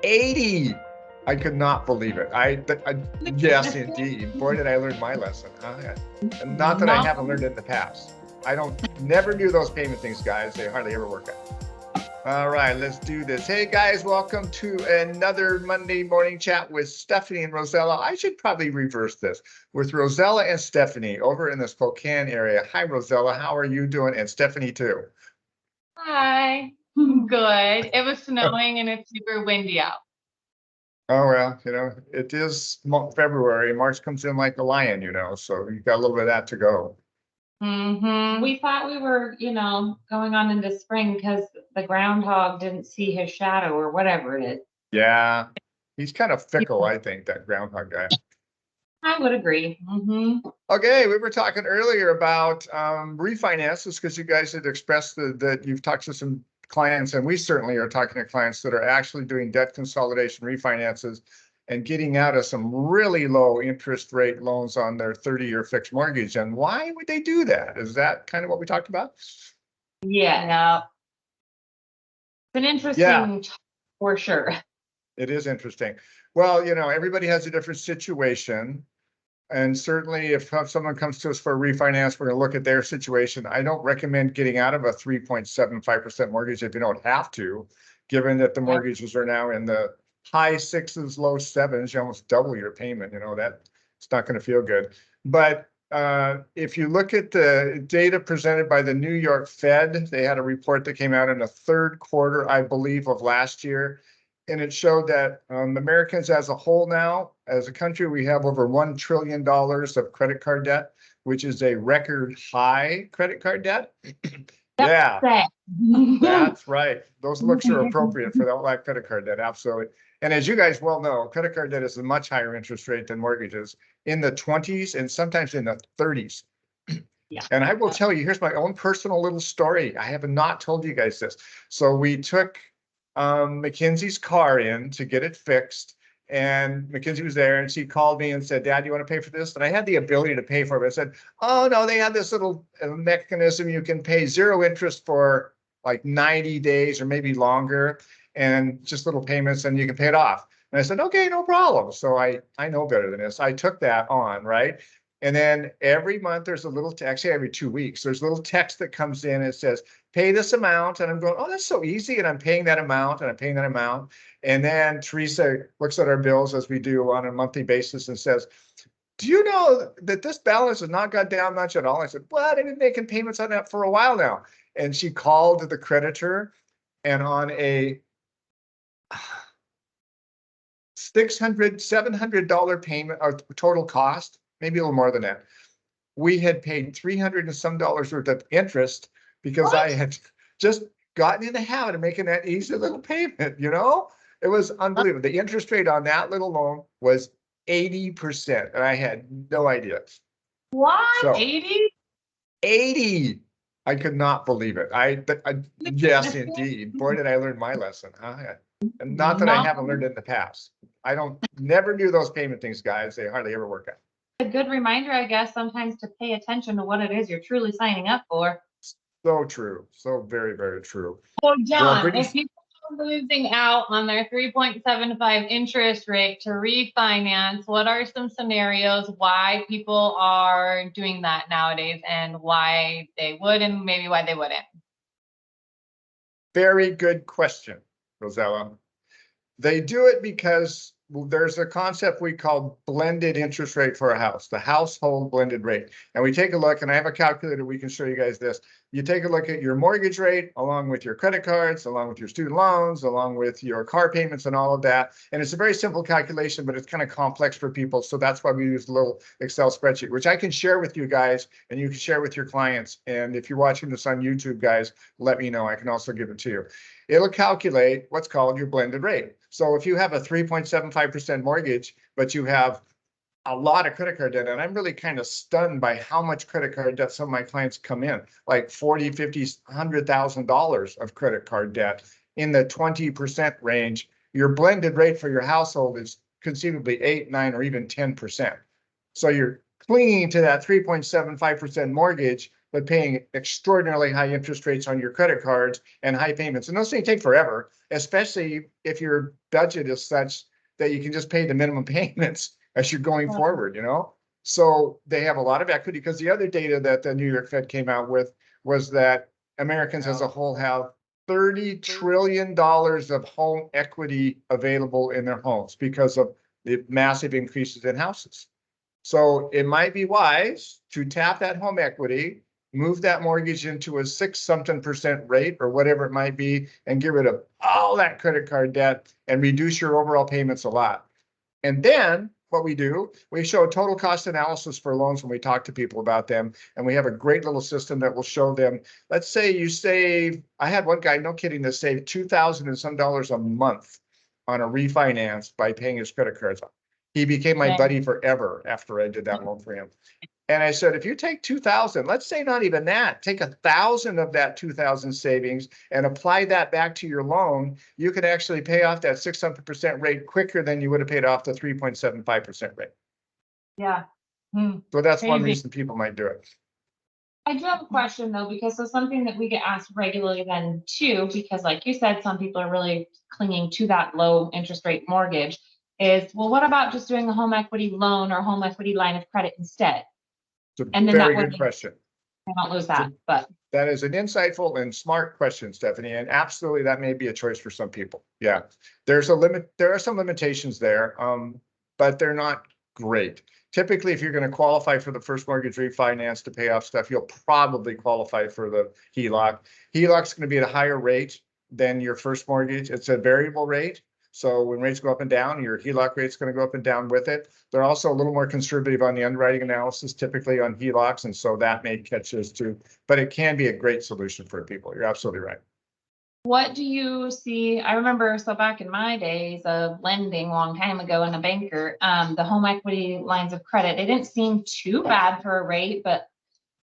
80. I could not believe it. Yes, indeed. Boy, did I learn my lesson. And not that I haven't learned it in the past. I never do those payment things, guys. They hardly ever work out. All right, let's do this. Hey, guys, welcome to another Monday morning chat with Steffani and Rozella. I should probably reverse this with Rozella and Steffani over in the Spoakne area. Hi, Rozella. How are you doing? And Steffani, too. Hi. Good. It was snowing and it's super windy out. Oh, well, it is February. March comes in like a lion, so you got a little bit of that to go. We thought we were, going on into spring because the groundhog didn't see his shadow or whatever it is. Yeah, he's kind of fickle, I think, that groundhog guy. I would agree. Okay, we were talking earlier about refinances because you guys had expressed that you've talked to some clients, and we certainly are talking to clients that are actually doing debt consolidation refinances and getting out of some really low interest rate loans on their 30-year fixed mortgage. And why would they do that? Is that kind of what we talked about? Yeah. It's an interesting for sure. It is interesting. Well, everybody has a different situation. And certainly if someone comes to us for a refinance, we're going to look at their situation. I don't recommend getting out of a 3.75% mortgage if you don't have to, given that the mortgages are now in the high sixes, low sevens. You almost double your payment. That it's not going to feel good. But if you look at the data presented by the New York Fed, they had a report that came out in the third quarter, I believe, of last year. And it showed that Americans as a whole now, as a country, we have over $1 trillion of credit card debt, which is a record high credit card debt. Yeah, that's right. Those looks are appropriate for that credit card debt, absolutely. And as you guys well know, credit card debt is a much higher interest rate than mortgages, in the 20s and sometimes in the 30s. And I will tell you, here's my own personal little story. I have not told you guys this. So we took Mackenzie's car in to get it fixed, and Mackenzie was there, and she called me and said, "Dad, you want to pay for this?" And I had the ability to pay for it. I said, "Oh no, they have this little mechanism. You can pay zero interest for like 90 days or maybe longer, and just little payments, and you can pay it off." And I said, "Okay, no problem." So I know better than this. I took that on, right? And then every month there's a little text, every 2 weeks, there's a little text that comes in and it says, "Pay this amount." And I'm going, "Oh, that's so easy." And I'm paying that amount and I'm paying that amount. And then Teresa looks at our bills as we do on a monthly basis and says, "Do you know that this balance has not gone down much at all?" I said, "Well, I've been making payments on that for a while now." And she called the creditor, and on a $700 payment or total cost, maybe a little more than that, we had paid $300 and some worth of interest because I had just gotten in the habit of making that easy little payment. It was unbelievable. The interest rate on that little loan was 80%, and I had no idea. What? So, 80? 80. I could not believe it. Yes, indeed. Boy, did I learn my lesson. And not that I haven't learned it in the past. I never do those payment things, guys. They hardly ever work out. A good reminder, I guess, sometimes to pay attention to what it is you're truly signing up for. So true. So very, very true. So, John, if people are losing out on their 3.75 interest rate to refinance, what are some scenarios why people are doing that nowadays and why they would and maybe why they wouldn't? Very good question, Rozella. They do it because there's a concept we call blended interest rate for a house, the household blended rate. And we take a look, and I have a calculator, we can show you guys this. You take a look at your mortgage rate, along with your credit cards, along with your student loans, along with your car payments and all of that. And it's a very simple calculation, but it's kind of complex for people. So that's why we use a little Excel spreadsheet, which I can share with you guys, and you can share with your clients. And if you're watching this on YouTube, guys, let me know. I can also give it to you. It'll calculate what's called your blended rate. So if you have a 3.75% mortgage, but you have a lot of credit card debt, and I'm really kind of stunned by how much credit card debt some of my clients come in, like $40,000, $50,000, $100,000 of credit card debt in the 20% range. Your blended rate for your household is conceivably 8, 9, or even 10%. So you're clinging to that 3.75% mortgage, but paying extraordinarily high interest rates on your credit cards and high payments. And those things take forever, especially if your budget is such that you can just pay the minimum payments as you're going forward, you know? So they have a lot of equity, because the other data that the New York Fed came out with was that Americans as a whole have $30 trillion of home equity available in their homes because of the massive increases in houses. So it might be wise to tap that home equity, move that mortgage into a 6-something% rate or whatever it might be, and get rid of all that credit card debt and reduce your overall payments a lot. And then what we do, we show a total cost analysis for loans when we talk to people about them. And we have a great little system that will show them, let's say you save, I had one guy, no kidding, that saved $2,000 and some dollars a month on a refinance by paying his credit cards off. He became my buddy forever after I did that loan for him. And I said, if you take 2,000, let's say not even that, take 1,000 of that 2,000 savings and apply that back to your loan, you could actually pay off that 600% rate quicker than you would have paid off the 3.75% rate. Yeah. So that's one Crazy. reason people might do it. I do have a question though, because it's something that we get asked regularly then too, because like you said, some people are really clinging to that low interest rate mortgage is, well, what about just doing a home equity loan or home equity line of credit instead? It's a And then very that way good question. I don't lose that, but That is an insightful and smart question, Stephanie, and absolutely that may be a choice for some people. Yeah, there's a limit. There are some limitations there, but they're not great. Typically, if you're going to qualify for the first mortgage refinance to pay off stuff, you'll probably qualify for the HELOC. HELOC's going to be at a higher rate than your first mortgage. It's a variable rate. So when rates go up and down, your HELOC rate's going to go up and down with it. They're also a little more conservative on the underwriting analysis, typically on HELOCs, and so that may catch us too. But it can be a great solution for people. You're absolutely right. what do you see? I remember, so back in my days of lending a long time ago in a banker, the home equity lines of credit, it didn't seem too bad for a rate, but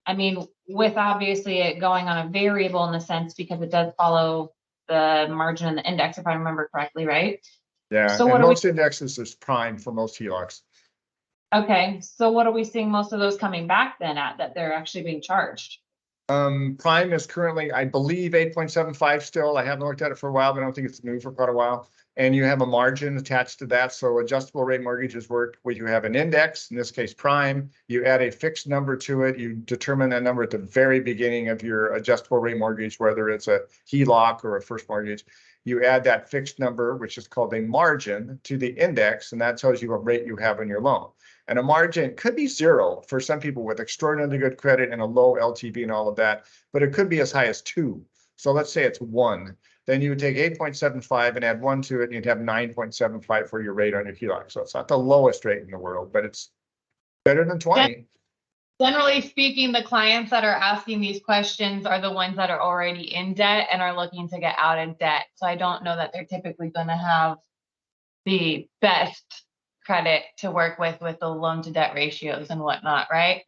I mean, with obviously it going on a variable in the sense because it does follow the margin and the index, if I remember correctly, right? Yeah, So and what are we, most indexes is prime for most HELOCs. okay, so what are we seeing most of those coming back then at that they're actually being charged? Prime is currently, I believe, 8.75 still. I haven't looked at it for a while, but I don't think it's moved for quite a while. And you have a margin attached to that. So adjustable rate mortgages work where you have an index, in this case, prime. You add a fixed number to it. You determine that number at the very beginning of your adjustable rate mortgage, whether it's a HELOC or a first mortgage. You add that fixed number, which is called a margin, to the index, and that tells you what rate you have on your loan. And a margin could be zero for some people with extraordinarily good credit and a low LTV and all of that, but it could be as high as 2. So let's say it's 1. Then you would take 8.75 and add 1 to it, and you'd have 9.75 for your rate on your HELOC. So it's not the lowest rate in the world, but it's better than 20. Generally speaking, the clients that are asking these questions are the ones that are already in debt and are looking to get out of debt. So I don't know that they're typically going to have the best credit to work with the loan to debt ratios and whatnot, right?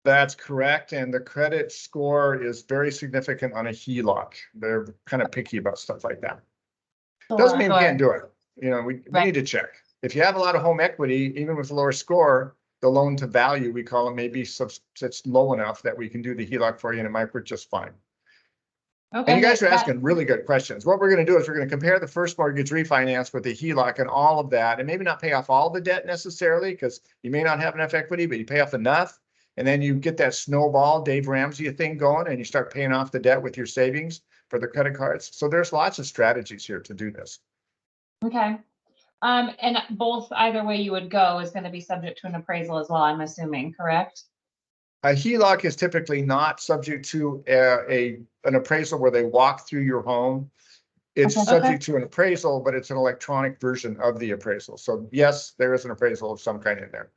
That's correct. And the credit score is very significant on a HELOC. They're kind of picky about stuff like that. Doesn't mean we can't do it. You know, we need to check. If you have a lot of home equity, even with a lower score, the loan to value, we call it, maybe it's low enough that we can do the HELOC for you and it might work just fine. Okay. And you guys are asking really good questions. What we're going to do is we're going to compare the first mortgage refinance with the HELOC and all of that, and maybe not pay off all the debt necessarily because you may not have enough equity, but you pay off enough. And then you get that snowball Dave Ramsey thing going and you start paying off the debt with your savings for the credit cards. So there's lots of strategies here to do this. Okay. And both, either way you would go is going to be subject to an appraisal as well, I'm assuming, correct? A HELOC is typically not subject to an appraisal where they walk through your home. It's subject to an appraisal, but it's an electronic version of the appraisal. So yes, there is an appraisal of some kind in there.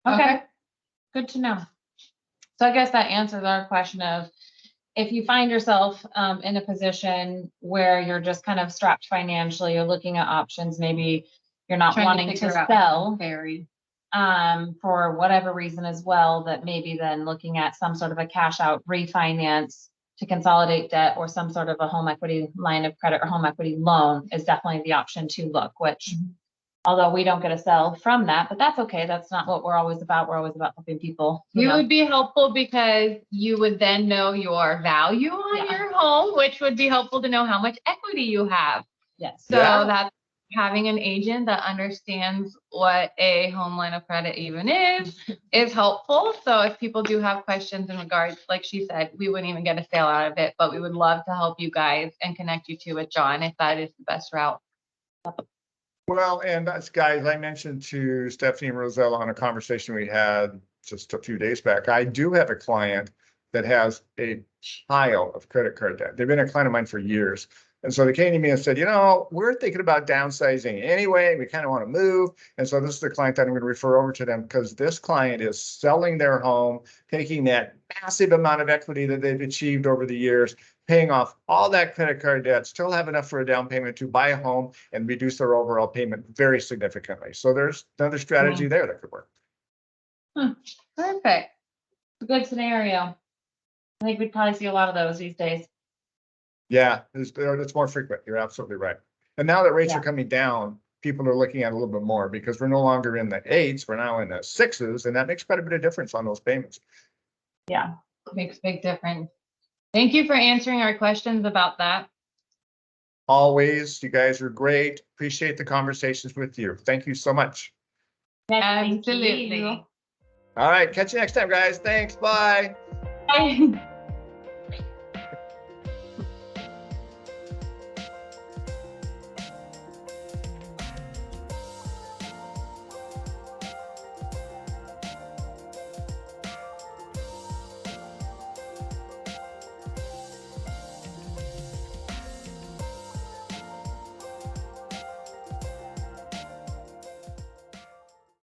Okay. Good to know. So I guess that answers our question of if you find yourself in a position where you're just kind of strapped financially, you're looking at options, maybe you're not wanting to sell for whatever reason as well, that maybe then looking at some sort of a cash out refinance to consolidate debt or some sort of a home equity line of credit or home equity loan is definitely the option to look, which Although we don't get a sell from that, but that's okay. That's not what we're always about. We're always about helping people. You would be helpful because you would then know your value on Yeah. your home, which would be helpful to know how much equity you have. Yes. So Yeah. that's having an agent that understands what a home line of credit even is helpful. So if people do have questions in regards, like she said, we wouldn't even get a sale out of it, but we would love to help you guys and connect you to with John if that is the best route. Well, and that's, guys, I mentioned to Steffani and Rozella on a conversation we had just a few days back. I do have a client that has a pile of credit card debt. They've been a client of mine for years. And so they came to me and said, we're thinking about downsizing anyway. We kind of want to move. And so this is the client that I'm going to refer over to them, because this client is selling their home, taking that massive amount of equity that they've achieved over the years, paying off all that credit card debt, still have enough for a down payment to buy a home and reduce their overall payment very significantly. So there's another strategy there that could work. Perfect. It's a good scenario. I think we'd probably see a lot of those these days. Yeah, it's more frequent. You're absolutely right. And now that rates Yeah. are coming down, people are looking at a little bit more, because we're no longer in the 8s, we're now in the 6s, and that makes quite a bit of difference on those payments. Yeah. Makes a big difference. Thank you for answering our questions about that. Always, you guys are great. Appreciate the conversations with you. Thank you so much. Absolutely. All right, catch you next time, guys. Thanks. Bye. Bye.